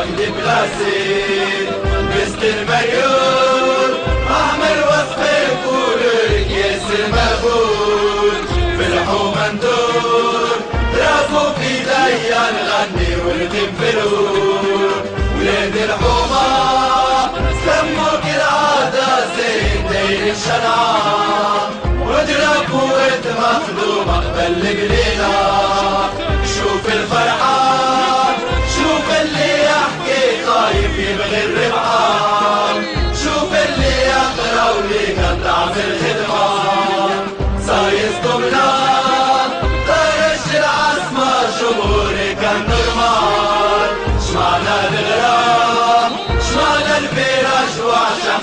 مجد بلاسين مستر مريول أعمل وصف كولك ياسر مقبول في الحومة ندور رافو في ايديا نغني ونغني فلول ولاد الحومة سموك العادة زين دين الشنعة واضربوا وانت مخدوم اقبل القليلة شوف الفرحان شوف اللي يحكي خايف يبغي الربحان شوف اللي يقرا واللي يقطع في الخدمة صايصكم نار طرش العاصمة جمهوري كان نورمال شمعنا الغرام شمعنا الفراش وعشان